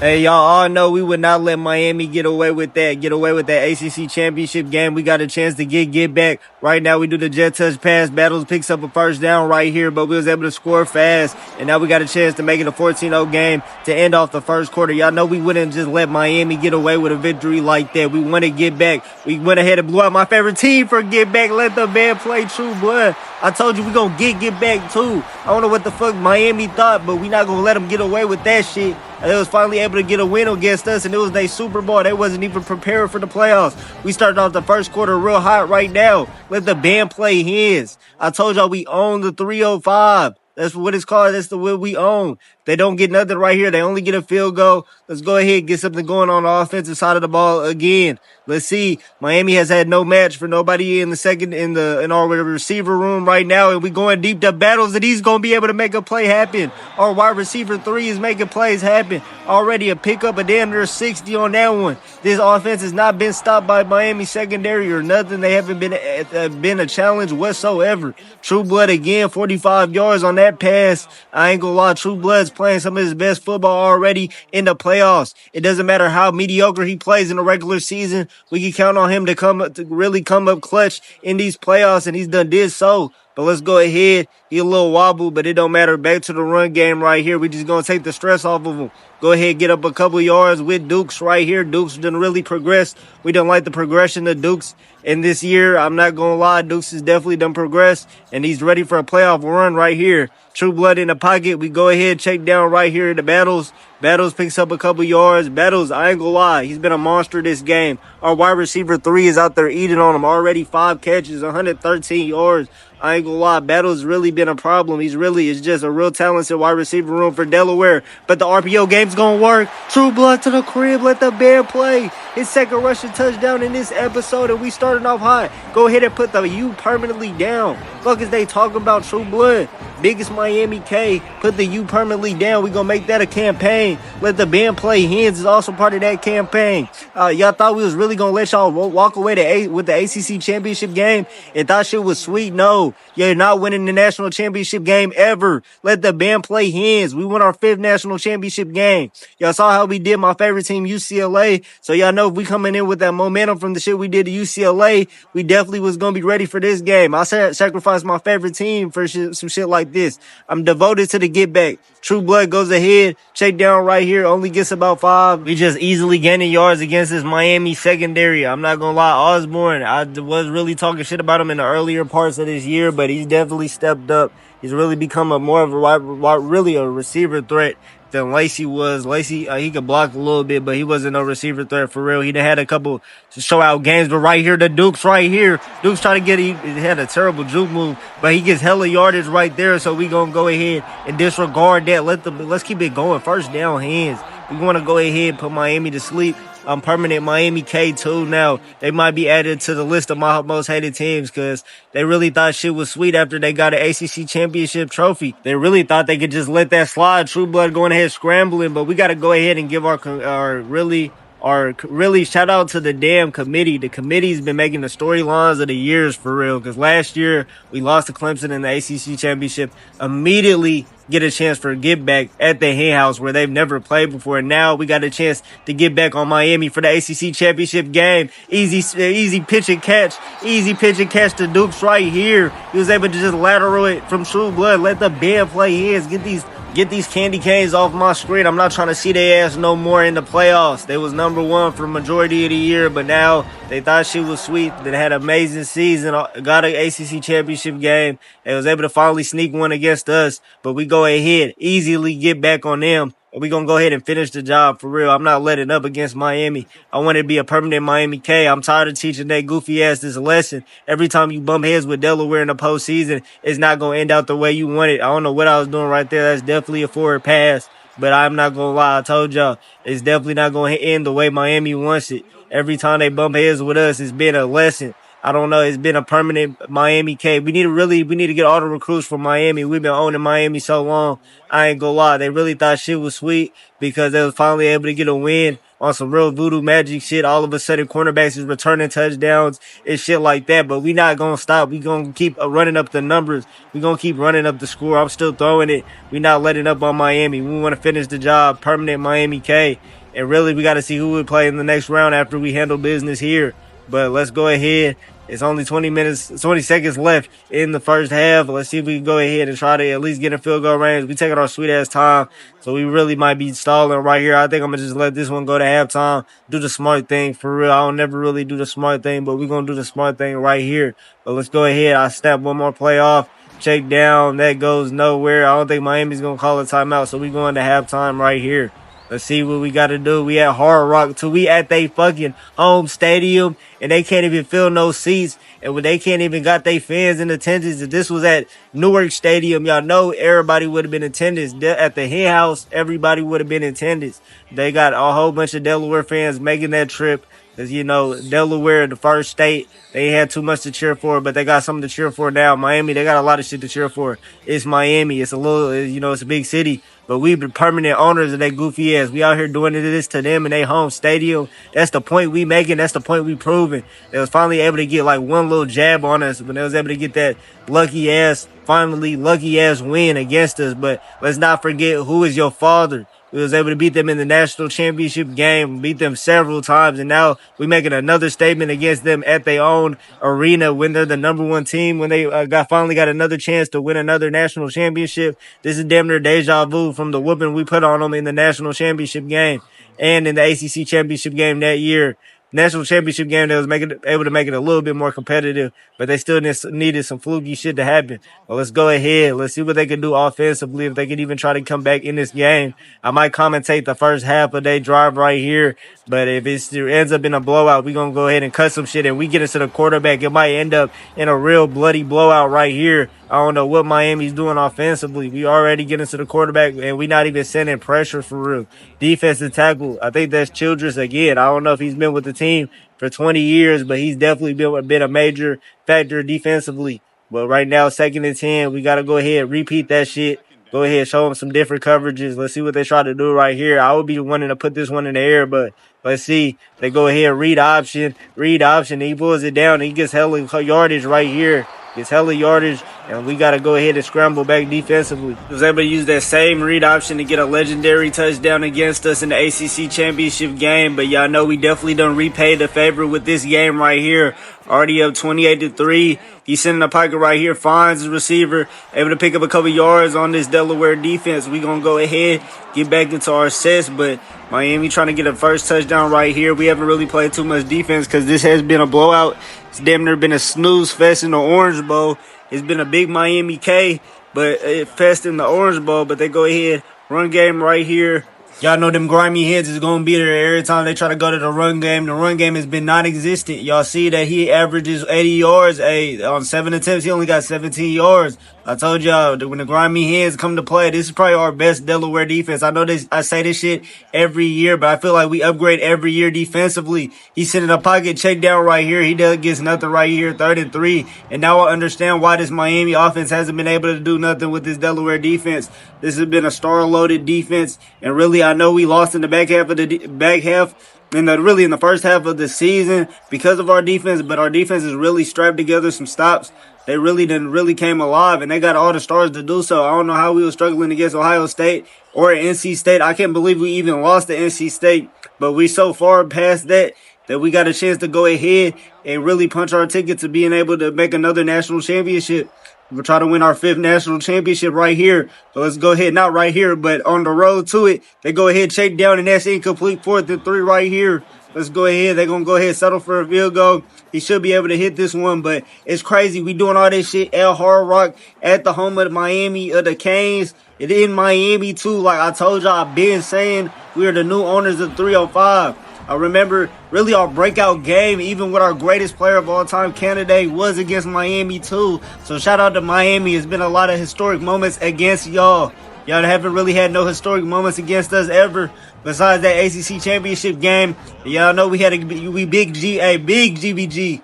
Hey, y'all all know we would not let Miami get away with that. Get away with that ACC championship game. We got a chance to get back. Right now, we do the jet touch pass. Battles picks up a first down right here, but we was able to score fast. And now we got a chance to make it a 14-0 game to end off the first quarter. Y'all know we wouldn't just let Miami get away with a victory like that. We want to get back. We went ahead and blew out my favorite team for get back. Let the man play true blood. I told you we gonna get back too. I don't know what the fuck Miami thought, but we not gonna let them get away with that shit. They was finally able to get a win against us, and it was their Super Bowl. They wasn't even prepared for the playoffs. We started off the first quarter real hot right now. Let the band play Hens. I told y'all we own the 305. That's what it's called. That's the what we own. They don't get nothing right here. They only get a field goal. Let's go ahead and get something going on the offensive side of the ball again. Let's see. Miami has had no match for nobody in our receiver room right now, and we going deep to Battles, and he's gonna be able to make a play happen. Our wide receiver 3 is making plays happen. Already a pickup, a damn near 60 on that one. This offense has not been stopped by Miami secondary or nothing. They haven't been a challenge whatsoever. True Blood again, 45 yards on that pass. I ain't gonna lie, True Blood's playing some of his best football already in the playoffs. It doesn't matter how mediocre he plays in the regular season. We can count on him to really come up clutch in these playoffs, and he's did so. But let's go ahead. He a little wobble, but it don't matter. Back to the run game right here. We just going to take the stress off of him. Go ahead, get up a couple yards with Dukes right here. Dukes didn't really progress. We don't like the progression of Dukes in this year. I'm not going to lie. Dukes has definitely done progress, and he's ready for a playoff run right here. True Blood in the pocket. We go ahead, check down right here in the Battles. Battles picks up a couple yards. Battles, I ain't gonna lie, he's been a monster this game. Our wide receiver 3 is out there eating on him. Already 5 catches, 113 yards. I ain't gonna lie, Battles really been a problem. It's just a real talented wide receiver room for Delaware. But the RPO game's gonna work. True Blood to the crib, let the bear play. His second rushing touchdown in this episode, and we starting off hot. Go ahead and put the U permanently down. Fuck is they talking about, True Blood? Biggest Miami K, put the U permanently down. We gonna make that a campaign. Let the band play Hens is also part of that campaign. Y'all thought we was really gonna let y'all walk away with the ACC championship game and thought shit was sweet? No, you're not winning the national championship game ever. Let the band play Hens. We won our 5th national championship game. Y'all saw how we did my favorite team, UCLA. So y'all know if we coming in with that momentum from the shit we did to UCLA, we definitely was gonna be ready for this game. I sacrificed my favorite team for some shit like this. I'm devoted to the get back. True Blood goes ahead, check down right here, only gets about 5. We just easily gaining yards against this Miami secondary. I'm not gonna lie, Osborne, I was really talking shit about him in the earlier parts of this year, but he's definitely stepped up. He's really become more of a receiver threat than Lacey was. Lacey, he could block a little bit, but he wasn't no receiver threat for real. He done had a couple show out games, but right here, the Dukes right here. Dukes trying to he had a terrible juke move, but he gets hella yardage right there, so we gonna go ahead and disregard that. Let's keep it going. First down, Hands. We want to go ahead and put Miami to sleep. Permanent Miami K2 now. They might be added to the list of my most hated teams because they really thought shit was sweet after they got an ACC championship trophy. They really thought they could just let that slide. True Blood going ahead scrambling, but we got to go ahead and give our really shout out to the damn committee. The committee's been making the storylines of the years for real. Because last year we lost to Clemson in the ACC championship. Immediately get a chance for a get back at the Hen House where they've never played before. And now we got a chance to get back on Miami for the ACC championship game. Easy pitch and catch. Easy pitch and catch to Dukes right here. He was able to just lateral it from True Blood. Let the band play Hens. Get these candy canes off my screen. I'm not trying to see their ass no more in the playoffs. They was number 1 for the majority of the year, but now they thought she was sweet. They had an amazing season, got an ACC championship game. They was able to finally sneak one against us, but we go ahead, easily get back on them. We're going to go ahead and finish the job for real. I'm not letting up against Miami. I want it to be a permanent Miami K. I'm tired of teaching that goofy ass this lesson. Every time you bump heads with Delaware in the postseason, it's not going to end out the way you want it. I don't know what I was doing right there. That's definitely a forward pass. But I'm not going to lie. I told y'all, it's definitely not going to end the way Miami wants it. Every time they bump heads with us, it's been a lesson. I don't know. It's been a permanent Miami K. We need to get all the recruits from Miami. We've been owning Miami so long. I ain't gonna lie. They really thought shit was sweet because they was finally able to get a win on some real voodoo magic shit. All of a sudden, cornerbacks is returning touchdowns and shit like that. But we not gonna stop. We gonna keep running up the numbers. We gonna keep running up the score. I'm still throwing it. We not letting up on Miami. We want to finish the job. Permanent Miami K. And really, we got to see who would play in the next round after we handle business here. But let's go ahead. It's only 20 seconds left in the first half. Let's see if we can go ahead and try to at least get in field goal range. We taking our sweet ass time, so we really might be stalling right here. I think I'm gonna just let this one go to halftime. Do the smart thing for real. I don't never really do the smart thing, but we're gonna do the smart thing right here. But let's go ahead. I snap one more play off. Check down. That goes nowhere. I don't think Miami's gonna call a timeout, so we going to halftime right here. Let's see what we got to do. We at Hard Rock too. We at they fucking home stadium, and they can't even fill no seats. And when they can't even got their fans in attendance, if this was at Newark Stadium, y'all know everybody would have been in attendance. At the Hen House, everybody would have been in attendance. They got a whole bunch of Delaware fans making that trip. Because, you know, Delaware, the first state, they had too much to cheer for, but they got something to cheer for now. Miami, they got a lot of shit to cheer for. It's Miami. It's a little, you know, it's a big city. But we been permanent owners of that goofy ass. We out here doing this to them in their home stadium. That's the point we making. That's the point we proving. They was finally able to get like one little jab on us, but they was able to get that lucky ass win against us. But let's not forget who is your father. We was able to beat them in the national championship game, beat them several times, and now we making another statement against them at their own arena when they're the number one team, when they finally got another chance to win another national championship. This is damn near deja vu from the whooping we put on them in the national championship game and in the ACC championship game that year. National championship game that was able to make it a little bit more competitive, but they still needed some fluky shit to happen. Well, let's go ahead. Let's see what they can do offensively, if they can even try to come back in this game. I might commentate the first half of their drive right here, but if it ends up in a blowout, we're going to go ahead and cut some shit, and we get into the quarterback. It might end up in a real bloody blowout right here. I don't know what Miami's doing offensively. We already get into the quarterback, and we not even sending pressure for real. Defensive tackle, I think that's Childress again. I don't know if he's been with the team for 20 years, but he's definitely been a major factor defensively. But right now, 2nd and 10, we got to go ahead, repeat that shit. Go ahead, show them some different coverages. Let's see what they try to do right here. I would be wanting to put this one in the air, but let's see. They go ahead, read option. He pulls it down, and he gets hella yardage right here. Gets hella yardage, and we got to go ahead and scramble back defensively. He was able to use that same read option to get a legendary touchdown against us in the ACC championship game, but y'all know we definitely done repay the favor with this game right here. Already up 28-3. He's sitting in the pocket right here, finds his receiver, able to pick up a couple yards on this Delaware defense. We're going to go ahead, get back into our sets, but Miami trying to get a first touchdown right here. We haven't really played too much defense because this has been a blowout. It's damn near been a snooze fest in the Orange Bowl. It's been a big Miami K, but it fest in the Orange Bowl. But they go ahead, run game right here. Y'all know them grimy Hens is going to be there every time they try to go to the run game. The run game has been non-existent. Y'all see that he averages 80 yards. On 7 attempts, he only got 17 yards. I told y'all that when the grimy Hens come to play, this is probably our best Delaware defense. I know this. I say this shit every year, but I feel like we upgrade every year defensively. He's sitting in a pocket, check down right here. He gets nothing right here, 3rd and 3. And now I understand why this Miami offense hasn't been able to do nothing with this Delaware defense. This has been a star-loaded defense, and really, I know we lost in the back half, in the first half of the season because of our defense, but our defense has really strapped together some stops. They really came alive, and they got all the stars to do so. I don't know how we were struggling against Ohio State or NC State. I can't believe we even lost to NC State, but we so far past that we got a chance to go ahead and really punch our ticket to being able to make another national championship. We're trying to win our 5th national championship right here. So let's go ahead, not right here, but on the road to it. They go ahead, check down, and that's incomplete, 4th and 3 right here. Let's go ahead. They're going to go ahead, settle for a field goal. He should be able to hit this one, but it's crazy. We doing all this shit at Hard Rock, at the home of Miami, of the Canes. It in Miami, too. Like I told y'all, I've been saying we are the new owners of 305. I remember really our breakout game, even with our greatest player of all time candidate, was against Miami too. So shout out to Miami. It's been a lot of historic moments against y'all. Y'all haven't really had no historic moments against us ever. Besides that ACC championship game, y'all know we had big GBG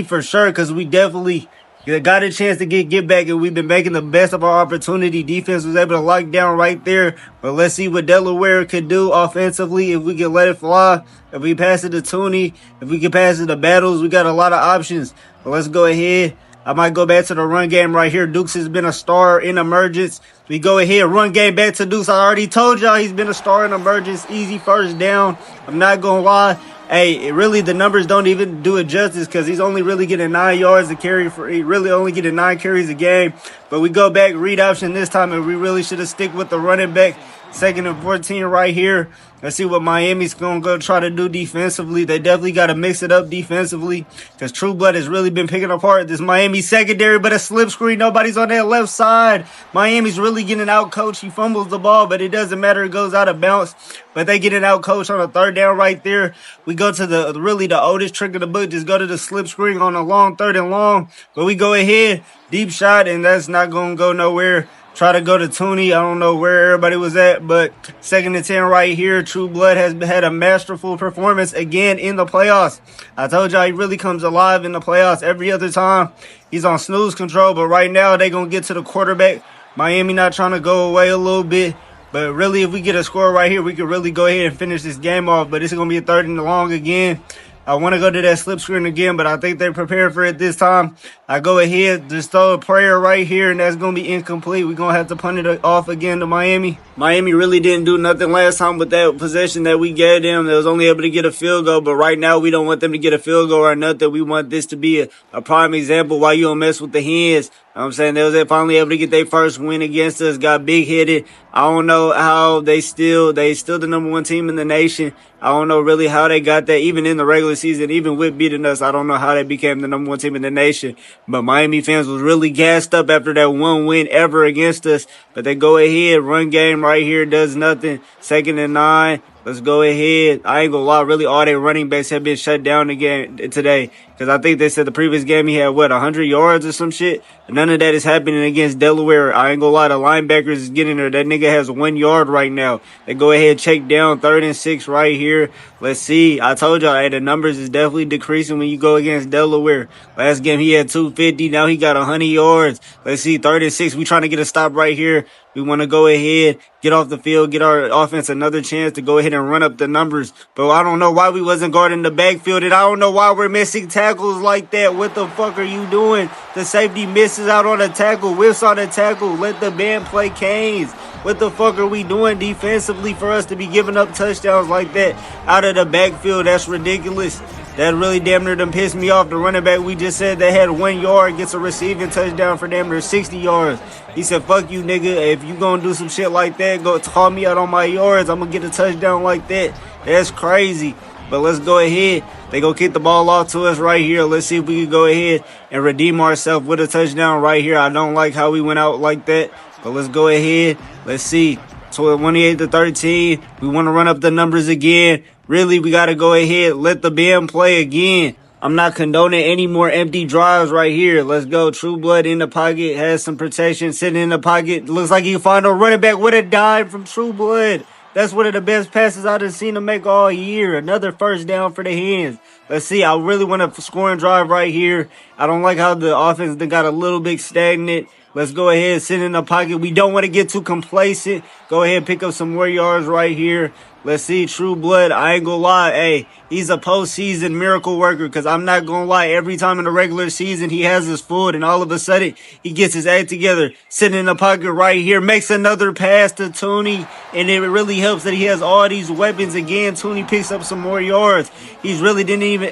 for sure, because we definitely got a chance to get back, and we've been making the best of our opportunity. Defense was able to lock down right there, but let's see what Delaware could do offensively if we can let it fly. If we pass it to Tooney, if we can pass it to Battles, we got a lot of options. But let's go ahead. I might go back to the run game right here. Dukes has been a star in emergence. We go ahead, run game back to Dukes. I already told y'all he's been a star in emergence. Easy first down. I'm not going to lie. Hey, really, the numbers don't even do it justice because he's only really getting 9 yards to carry. He really only getting 9 carries a game. But we go back, read option this time, and we really should have stick with the running back. 2nd and 14 right here. Let's see what Miami's going to go try to do defensively. They definitely got to mix it up defensively because True Blood has really been picking apart this Miami secondary, but a slip screen. Nobody's on that left side. Miami's really getting out coached. He fumbles the ball, but it doesn't matter. It goes out of bounds, but they getting out coached on a 3rd down right there. We go to the oldest trick of the book. Just go to the slip screen on a long 3rd and long, but we go ahead, deep shot, and that's not going to go nowhere. Try to go to Tooney. I don't know where everybody was at, but 2nd and 10 right here. True Blood has had a masterful performance again in the playoffs. I told y'all he really comes alive in the playoffs every other time. He's on snooze control, but right now they're going to get to the quarterback. Miami not trying to go away a little bit, but really if we get a score right here, we could really go ahead and finish this game off, but it's going to be a 3rd and long again. I want to go to that slip screen again, but I think they're prepared for it this time. I go ahead, just throw a prayer right here, and that's going to be incomplete. We're going to have to punt it off again to Miami. Miami really didn't do nothing last time with that possession that we gave them. They was only able to get a field goal, but right now we don't want them to get a field goal or nothing. We want this to be a prime example why you don't mess with the Hens. You know what I'm saying? They was finally able to get their first win against us, got big-headed. I don't know how they still the number 1 team in the nation. I don't know really how they got that, even in the regular season, even with beating us. I don't know how they became the number 1 team in the nation. But Miami fans was really gassed up after that 1 win ever against us. But they go ahead, run game right here, does nothing. 2nd and 9. Let's go ahead. I ain't gonna lie, really all their running backs have been shut down again today. Because I think they said the previous game he had, 100 yards or some shit? None of that is happening against Delaware. I ain't gonna lie, the linebackers is getting there. That nigga has 1 yard right now. They go ahead, check down, 3rd and 6 right here. Let's see. I told y'all, hey, the numbers is definitely decreasing when you go against Delaware. Last game he had 250. Now he got 100 yards. Let's see, 3rd and 6. We trying to get a stop right here. We want to go ahead, get off the field, get our offense another chance to go ahead and run up the numbers. But I don't know why we wasn't guarding the backfield, and I don't know why we're missing tackles like that. What the fuck are you doing? The safety misses out on a tackle, whiffs on a tackle. Let the band play Canes. What the fuck are we doing defensively for us to be giving up touchdowns like that out of the backfield? That's ridiculous. That really damn near done pissed me off. The running back we just said that had 1 yard gets a receiving touchdown for damn near 60 yards. He said, fuck you, nigga. If you gonna do some shit like that, go call me out on my yards. I'm gonna get a touchdown like that. That's crazy. But let's go ahead. They go kick the ball off to us right here. Let's see if we can go ahead and redeem ourselves with a touchdown right here. I don't like how we went out like that. But let's go ahead. Let's see. So 28-13. We want to run up the numbers again. Really, we got to go ahead. Let the band play again. I'm not condoning any more empty drives right here. Let's go. True Blood in the pocket. Has some protection. Sitting in the pocket. Looks like he found a running back with a dime from True Blood. That's one of the best passes I've seen him make all year. Another first down for the Hens. Let's see. I really want a scoring drive right here. I don't like how the offense got a little bit stagnant. Let's go ahead, sit in the pocket. We don't want to get too complacent. Go ahead, pick up some more yards right here. Let's see, True Blood. I ain't gonna lie. Hey, he's a postseason miracle worker because I'm not gonna lie. Every time in the regular season, he has his foot and all of a sudden, he gets his act together. Sitting in the pocket right here. Makes another pass to Tooney. And it really helps that he has all these weapons. Again, Tooney picks up some more yards. He's really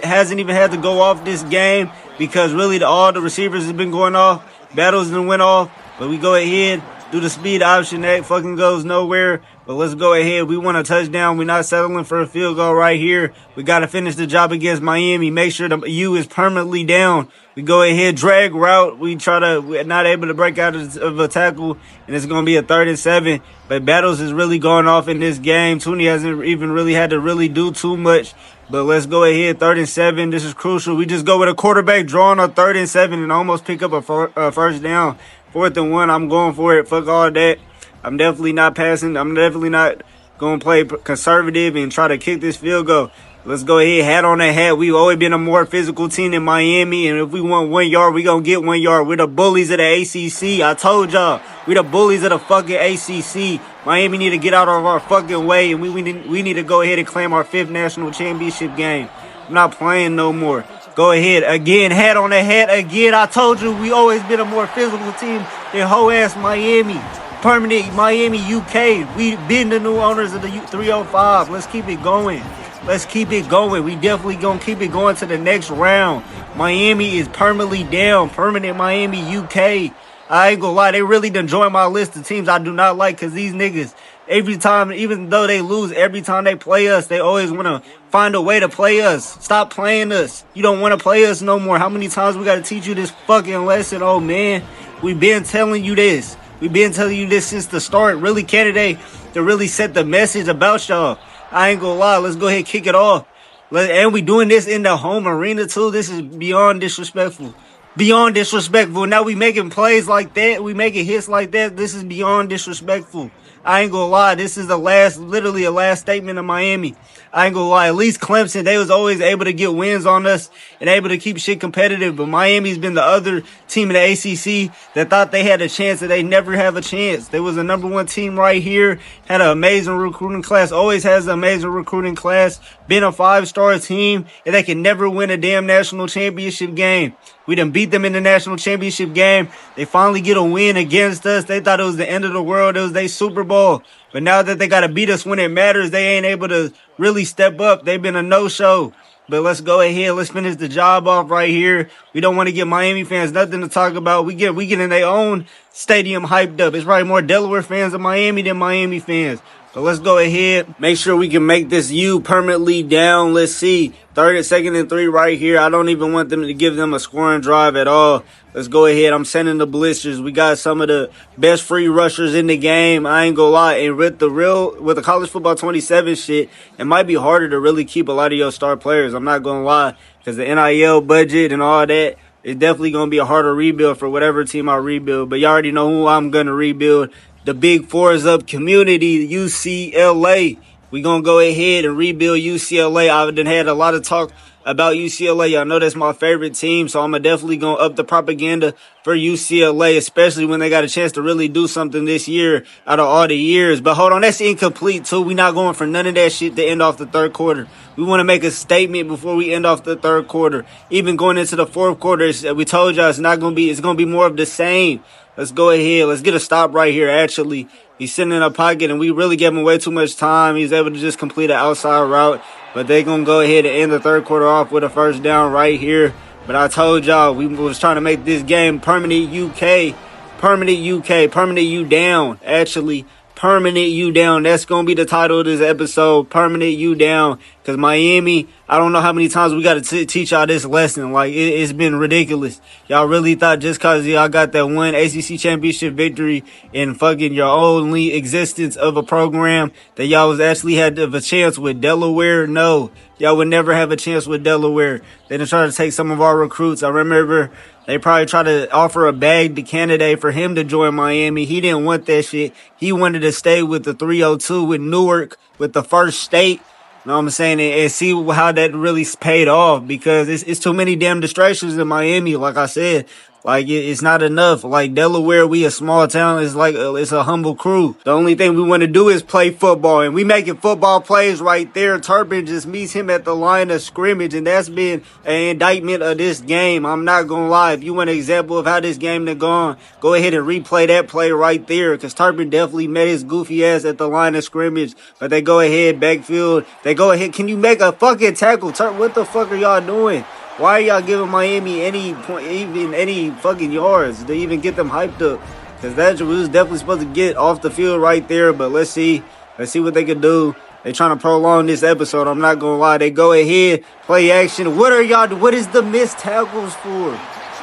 hasn't even had to go off this game because really all the receivers have been going off. Battles done went off. But we go ahead, do the speed option. That fucking goes nowhere. But let's go ahead. We want a touchdown. We're not settling for a field goal right here. We got to finish the job against Miami. Make sure the U is permanently down. We go ahead, drag route. We're not able to break out of a tackle, and it's going to be a 3rd and 7. But Battles is really going off in this game. Tooney hasn't even really had to really do too much. But let's go ahead, 3rd and 7. This is crucial. We just go with a quarterback drawing a 3rd and 7 and almost pick up a first down. 4th and 1, I'm going for it. Fuck all that. I'm definitely not passing. I'm definitely not going to play conservative and try to kick this field goal. Let's go ahead, hat on the hat. We've always been a more physical team than Miami, and if we want 1 yard, we gonna get 1 yard. We're the bullies of the ACC. I told y'all, we the bullies of the fucking ACC. Miami need to get out of our fucking way, and we need to go ahead and claim our 5th national championship game. I'm not playing no more. Go ahead, again, hat on the hat, again. I told you, we always been a more physical team than hoe-ass Miami. Permanent Miami, UK. We been the new owners of the 305. Let's keep it going. Let's keep it going. We definitely gonna keep it going to the next round. Miami is permanently down. Permanent Miami, UK. I ain't gonna lie, they really done joined my list of teams I do not like, because these niggas, every time, even though they lose, every time they play us, they always want to find a way to play us. Stop playing us. You don't want to play us no more. How many times we got to teach you this fucking lesson? Oh, man. We've been telling you this. We've been telling you this since the start. Really, candidate to really set the message about y'all. I ain't gonna lie. Let's go ahead and kick it off. And we doing this in the home arena, too. This is beyond disrespectful. Beyond disrespectful. Now we making plays like that. We making hits like that. This is beyond disrespectful. I ain't gonna lie. This is literally a last statement of Miami. I ain't gonna lie. At least Clemson, they was always able to get wins on us and able to keep shit competitive. But Miami's been the other team in the ACC that thought they had a chance that they never have a chance. They was a #1 team right here. Had an amazing recruiting class. Always has an amazing recruiting class. Been a 5-star team, and they can never win a damn national championship game. We done beat them in the national championship game. They finally get a win against us. They thought it was the end of the world. It was their Super Bowl. But now that they got to beat us when it matters, they ain't able to really step up. They've been a no-show. But let's go ahead. Let's finish the job off right here. We don't want to give Miami fans nothing to talk about. We get in their own stadium hyped up. It's probably more Delaware fans of Miami than Miami fans. So let's go ahead. Make sure we can make this U permanently down. Let's see. 2nd and 3 right here. I don't even want them to give them a scoring drive at all. Let's go ahead. I'm sending the blitzers. We got some of the best free rushers in the game. I ain't gonna lie. And with the college football 27 shit, it might be harder to really keep a lot of your star players. I'm not gonna lie. Because the NIL budget and all that, it's definitely gonna be a harder rebuild for whatever team I rebuild. But you already know who I'm gonna rebuild. The Big Fours up community, UCLA. We gonna go ahead and rebuild UCLA. I've done had a lot of talk about UCLA. Y'all know that's my favorite team, so I'm definitely gonna up the propaganda for UCLA, especially when they got a chance to really do something this year out of all the years. But hold on, that's incomplete too. We not going for none of that shit to end off the 3rd quarter. We want to make a statement before we end off the 3rd quarter. Even going into the 4th quarter, we told y'all it's gonna be more of the same. Let's go ahead. Let's get a stop right here, actually. He's sitting in a pocket, and we really gave him way too much time. He's able to just complete an outside route. But they're going to go ahead and end the 3rd quarter off with a 1st down right here. But I told y'all, we was trying to make this game permanent UK. Permanent UK. Permanent U down, actually. Permanent U down. That's going to be the title of this episode. Permanent U down. Because Miami, I don't know how many times we got to teach y'all this lesson. Like, it's been ridiculous. Y'all really thought just because y'all got that one ACC championship victory in fucking your only existence of a program that y'all was actually had a chance with Delaware? No. Y'all would never have a chance with Delaware. They done tried to take some of our recruits. I remember they probably tried to offer a bag to candidate for him to join Miami. He didn't want that shit. He wanted to stay with the 302 with Newark, with the first state. You know what I'm saying? And see how that really paid off, because it's too many damn distractions in Miami, like I said. Like, it's not enough. Like, Delaware, we a small town. It's like, it's a humble crew. The only thing we want to do is play football. And we making football plays right there. Turpin just meets him at the line of scrimmage. And that's been an indictment of this game. I'm not going to lie. If you want an example of how this game done gone, go ahead and replay that play right there. Because Turpin definitely met his goofy ass at the line of scrimmage. But they go ahead, backfield. They go ahead. Can you make a fucking tackle? What the fuck are y'all doing? Why are y'all giving Miami any point, even any fucking yards to even get them hyped up? Because that was definitely supposed to get off the field right there. But let's see what they can do. They trying to prolong this episode. I'm not gonna lie. They go ahead, play action. What is the missed tackles for?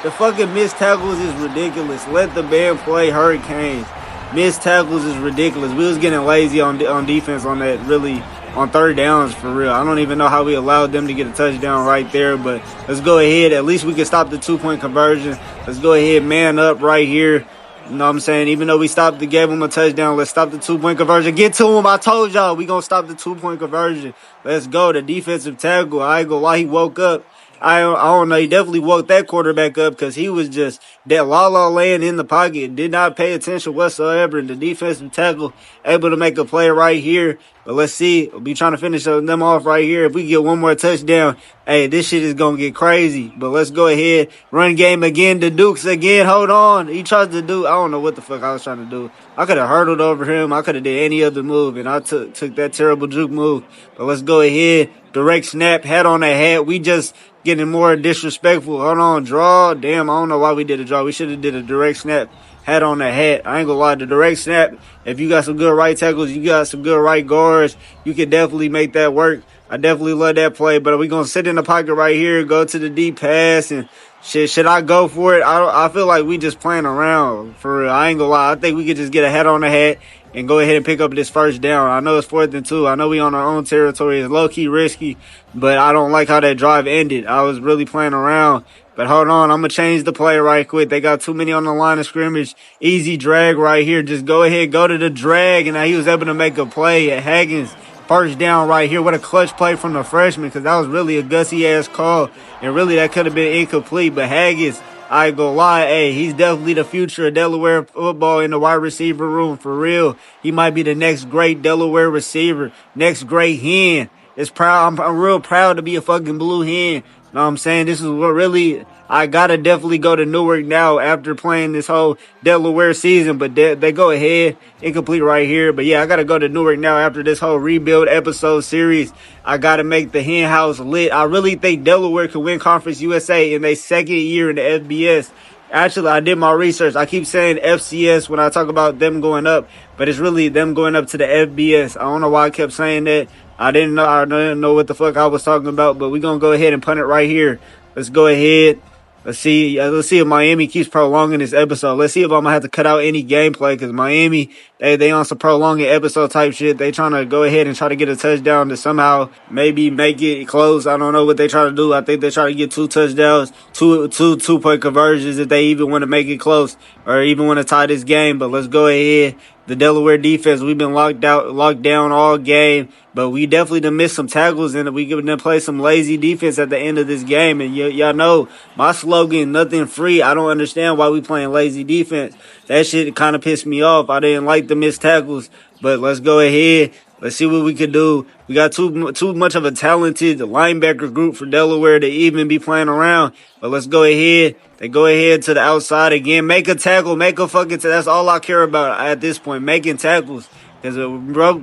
The fucking missed tackles is ridiculous. Let the band play Hurricanes. Missed tackles is ridiculous. We was getting lazy on defense on that, really. On 3rd downs, for real. I don't even know how we allowed them to get a touchdown right there, but let's go ahead. At least we can stop the 2-point conversion. Let's go ahead, man up right here. You know what I'm saying? Even though we gave him a touchdown, let's stop the 2-point conversion. Get to him. I told y'all we going to stop the 2-point conversion. Let's go. The defensive tackle. I ain't going to lie. He woke up. I don't know. He definitely woke that quarterback up because he was just that la laying in the pocket. Did not pay attention whatsoever. And the defensive tackle able to make a play right here. But let's see. We'll be trying to finish them off right here. If we get one more touchdown, hey, this shit is going to get crazy. But let's go ahead. Run game again. The Dukes again. Hold on. He tries to do. I don't know what the fuck I was trying to do. I could have hurdled over him. I could have did any other move. And I took that terrible juke move. But let's go ahead. Direct snap. Hat on the hat. We just getting more disrespectful. Hold on. Draw. Damn, I don't know why we did a draw. We should have did a direct snap. Hat on the hat. I ain't gonna lie. The direct snap, if you got some good right tackles, you got some good right guards, you can definitely make that work. I definitely love that play, but we gonna sit in the pocket right here, go to the deep pass, and shit. Should I go for it? I feel like we just playing around, for real. I ain't gonna lie. I think we could just get a hat on the hat and go ahead and pick up this first down. I know it's 4th and 2. I know we on our own territory. It's low-key risky, but I don't like how that drive ended. I was really playing around. But hold on, I'm going to change the play right quick. They got too many on the line of scrimmage. Easy drag right here. Just go ahead, go to the drag. And now he was able to make a play at Haggins. First down right here. What a clutch play from the freshman, because that was really a gutsy-ass call. And really, that could have been incomplete. But Haggins, I ain't gonna lie, hey, he's definitely the future of Delaware football in the wide receiver room, for real. He might be the next great Delaware receiver, next great hen. I'm real proud to be a fucking blue hen. Know what I'm saying? This is what really, I gotta definitely go to Newark now after playing this whole Delaware season, but they go ahead, incomplete right here. But yeah, I gotta go to Newark now after this whole rebuild episode series. I gotta make the hen house lit. I really think Delaware could win Conference USA in their second year in the FBS. Actually, I did my research. I keep saying FCS when I talk about them going up, but it's really them going up to the FBS. I don't know why I kept saying that. I didn't know what the fuck I was talking about, but we're going to go ahead and punt it right here. Let's go ahead. Let's see if Miami keeps prolonging this episode. Let's see if I'm going to have to cut out any gameplay, because Miami, they on some prolonging episode type shit. They trying to go ahead and try to get a touchdown to somehow maybe make it close. I don't know what they try to do. I think they try to get 2 touchdowns, two-point conversions if they even want to make it close or even want to tie this game. But let's go ahead. The Delaware defense, we've been locked down all game, but we definitely done missed some tackles, and we done play some lazy defense at the end of this game. And y'all know my slogan, nothing free. I don't understand why we playing lazy defense. That shit kind of pissed me off. I didn't like the missed tackles, but let's go ahead. Let's see what we could do. We got too much of a talented linebacker group for Delaware to even be playing around. But let's go ahead. They go ahead to the outside again. Make a tackle. Make a fucking tackle. That's all I care about at this point. Making tackles. Because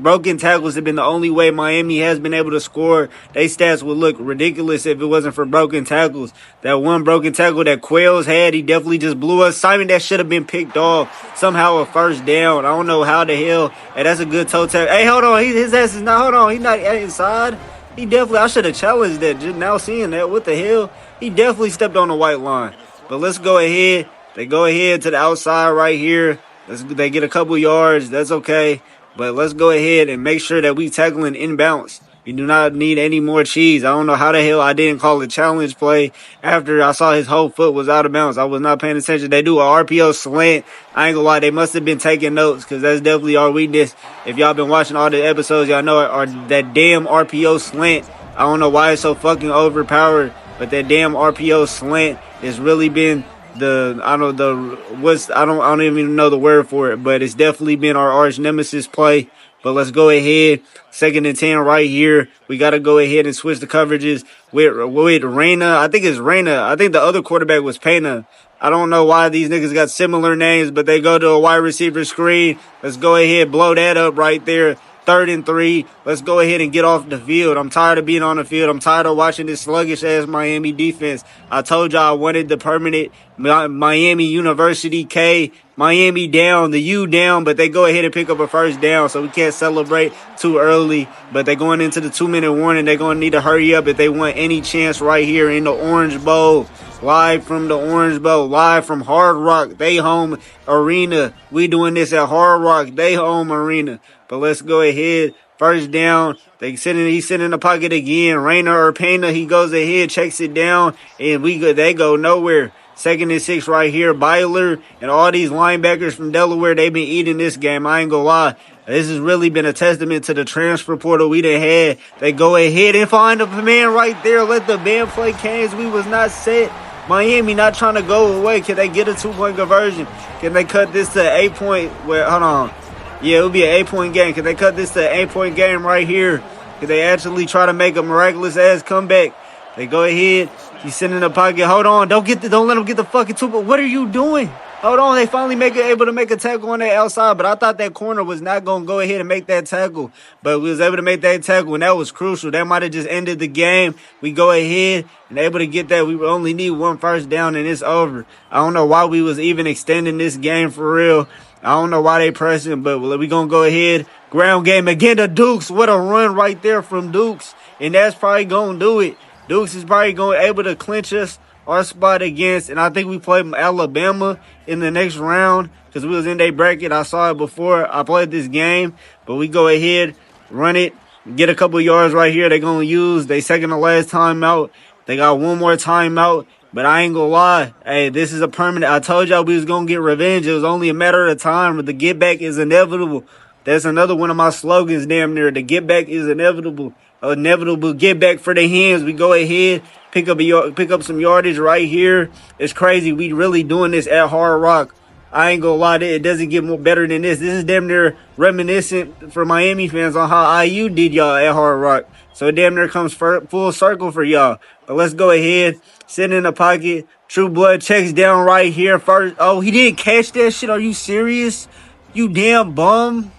broken tackles have been the only way Miami has been able to score. They stats would look ridiculous if it wasn't for broken tackles. That one broken tackle that Quails had, he definitely just blew us. Simon, that should have been picked off. Somehow a first down. I don't know how the hell. Hey, that's a good toe tap. Hey, hold on. His ass is not. Hold on. He's not inside. He definitely. I should have challenged that. Just now seeing that. What the hell? He definitely stepped on the white line. But let's go ahead. They go ahead to the outside right here. They get a couple yards. That's okay. But let's go ahead and make sure that we tackling inbounds. We do not need any more cheese. I don't know how the hell I didn't call a challenge play after I saw his whole foot was out of bounds. I was not paying attention. They do a RPO slant. I ain't gonna lie. They must have been taking notes, because that's definitely our weakness. If y'all been watching all the episodes, y'all know that damn RPO slant. I don't know why it's so fucking overpowered, but that damn RPO slant has really been I don't even know the word for it, but it's definitely been our arch nemesis play. But let's go ahead. 2nd and 10 right here. We got to go ahead and switch the coverages with Reyna. I think it's Reyna. I think the other quarterback was Pena. I don't know why these niggas got similar names, but they go to a wide receiver screen. Let's go ahead, blow that up right there. 3rd and 3. Let's go ahead and get off the field. I'm tired of being on the field. I'm tired of watching this sluggish-ass Miami defense. I told y'all I wanted the permanent Miami University K. Miami down, the U down, but they go ahead and pick up a first down, so we can't celebrate too early. But they're going into the 2-minute warning. They're going to need to hurry up if they want any chance right here in the Orange Bowl. Live from the Orange Bowl, live from Hard Rock, they home arena. We doing this at Hard Rock, they home arena. But let's go ahead. First down. He's sitting in the pocket again. Reyna or Pena, he goes ahead, checks it down, and they go nowhere. 2nd and 6 right here. Byler and all these linebackers from Delaware, they've been eating this game. I ain't gonna lie. This has really been a testament to the transfer portal we done had. They go ahead and find a man right there. Let the band play Canes. We was not set. Miami not trying to go away. Can they get a 2-point conversion? Can they cut this to 8-point? Well, hold on. Yeah, it would be an 8-point game. Can they cut this to an 8-point game right here? Can they actually try to make a miraculous ass comeback? They go ahead. He's sitting in the pocket. Hold on. Don't let him get the fucking 2. But what are you doing? Hold on. They finally able to make a tackle on that outside. But I thought that corner was not going to go ahead and make that tackle. But we was able to make that tackle, and that was crucial. That might have just ended the game. We go ahead and able to get that. We only need 1 first down, and it's over. I don't know why we was even extending this game for real. I don't know why they pressing, but we going to go ahead. Ground game again to Dukes. What a run right there from Dukes. And that's probably going to do it. Dukes is probably going to able to clinch us our spot against, and I think we played Alabama in the next round because we was in their bracket. I saw it before I played this game, but we go ahead, run it, get a couple yards right here. They're going to use their second to last timeout. They got 1 more timeout, but I ain't going to lie. Hey, this is a permanent. I told y'all we was going to get revenge. It was only a matter of time, but the get back is inevitable. That's another one of my slogans damn near. The get back is inevitable. Inevitable get back for the Hens. We go ahead, pick up some yardage right here. It's crazy. We really doing this at Hard Rock. I ain't gonna lie, it doesn't get more better than this. This is damn near reminiscent for Miami fans on how IU did y'all at Hard Rock. So it damn near comes full circle for y'all. But let's go ahead, sit in the pocket. True Blood checks down right here first. Oh, he didn't catch that shit. Are you serious? You damn bum.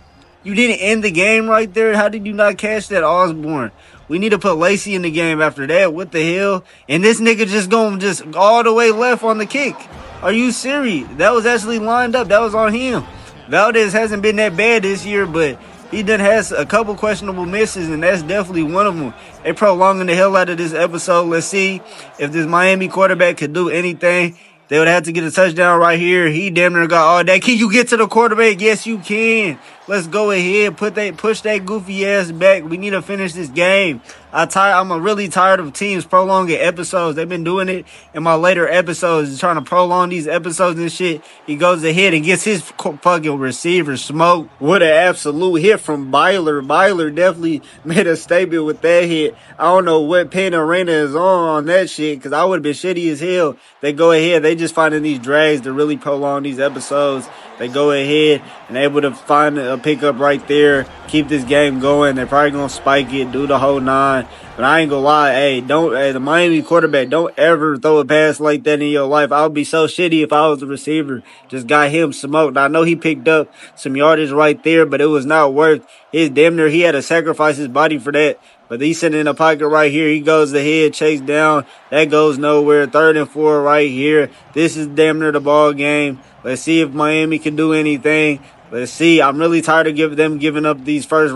You didn't end the game right there. How did you not catch that, Osborne? We need to put Lacey in the game after that. What the hell? And this nigga just going just all the way left on the kick. Are you serious? That was actually lined up. That was on him. Valdez hasn't been that bad this year, but he done has a couple questionable misses, and that's definitely one of them. They prolonging the hell out of this episode. Let's see if this Miami quarterback could do anything. They would have to get a touchdown right here. He damn near got all that. Can you get to the quarterback? Yes, you can. Let's go ahead. Push that goofy ass back. We need to finish this game. I'm really tired of teams prolonging episodes. They've been doing it in my later episodes, trying to prolong these episodes and shit. He goes ahead and gets his fucking receiver smoked. What an absolute hit from Byler. Byler definitely made a statement with that hit. I don't know what pen arena is on that shit, because I would have been shitty as hell. They go ahead. They just finding these drags to really prolong these episodes. They go ahead and able to find a pickup right there, keep this game going. They're probably going to spike it, do the whole 9. But I ain't going to lie, the Miami quarterback, don't ever throw a pass like that in your life. I would be so shitty if I was the receiver. Just got him smoked. I know he picked up some yardage right there, but it was not worth his damn near. He had to sacrifice his body for that. But he's sitting in the pocket right here. He goes ahead, chase down. That goes nowhere. 3rd and 4 right here. This is damn near the ball game. Let's see if Miami can do anything. Let's see. I'm really tired of them giving up these first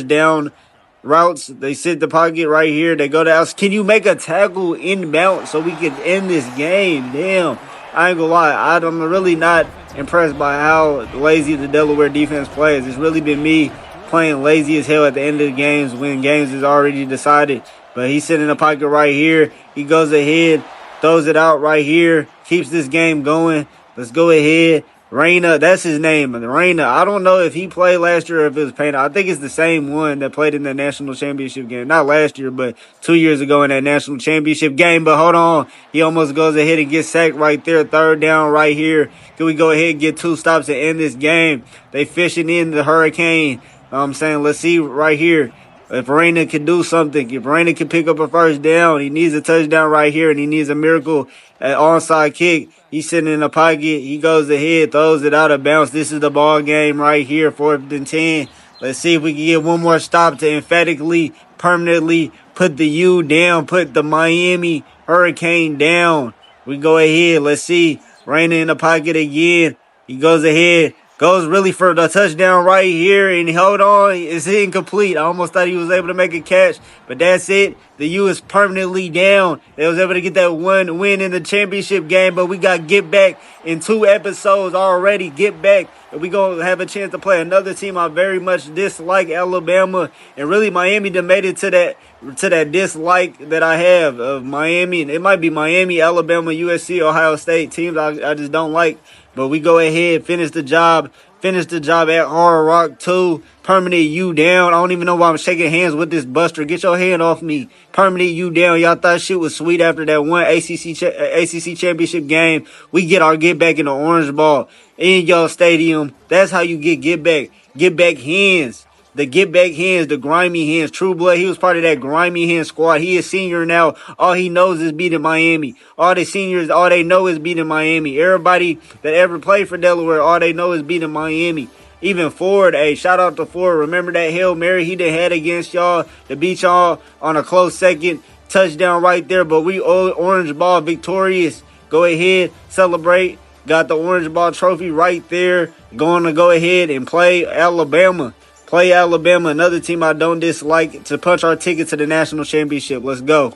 down routes. They sit the pocket right here. They go to outs. Can you make a tackle inbound so we can end this game? Damn. I ain't gonna lie. I'm really not impressed by how lazy the Delaware defense plays. It's really been me playing lazy as hell at the end of the games when games is already decided. But he's sitting in the pocket right here. He goes ahead, throws it out right here, keeps this game going. Let's go ahead. Reyna, that's his name. Reyna, I don't know if he played last year or if it was Payne. I think it's the same one that played in the national championship game. Not last year, but 2 years ago in that national championship game. But hold on. He almost goes ahead and gets sacked right there. 3rd down right here. Can we go ahead and get 2 stops and end this game? They fishing in the hurricane. I'm saying, let's see right here. If Reyna can do something, if Reyna can pick up a first down, he needs a touchdown right here, and he needs a miracle onside kick. He's sitting in the pocket. He goes ahead, throws it out of bounds. This is the ball game right here, 4th and 10. Let's see if we can get one more stop to emphatically, permanently put the U down, put the Miami Hurricane down. We go ahead. Let's see. Reyna in the pocket again. He goes ahead. Goes really for the touchdown right here, and hold on, it's incomplete. I almost thought he was able to make a catch, but that's it. The U is permanently down. They was able to get that one win in the championship game, but we got Get Back in 2 episodes already. Get Back, and we gonna have a chance to play another team I very much dislike, Alabama, and really Miami done made it to that dislike that I have of Miami. It might be Miami, Alabama, USC, Ohio State teams I just don't like. But we go ahead, finish the job at Hard Rock 2. Permanent U down. I don't even know why I'm shaking hands with this buster. Get your hand off me. Permanent U down. Y'all thought shit was sweet after that one ACC championship game. We get our Get Back in the Orange Ball in y'all stadium. That's how you get back. Get Back Hens. The Get Back Hens, the grimy Hens, True Blood. He was part of that grimy Hens squad. He is senior now. All he knows is beating Miami. All the seniors, all they know is beating Miami. Everybody that ever played for Delaware, all they know is beating Miami. Even Ford, hey, shout out to Ford. Remember that Hail Mary he done had against y'all to beat y'all on a close second touchdown right there. But we Orange Ball victorious. Go ahead, celebrate. Got the Orange Ball trophy right there. Going to go ahead and play Alabama. Play Alabama, another team I don't dislike, to punch our ticket to the national championship. Let's go.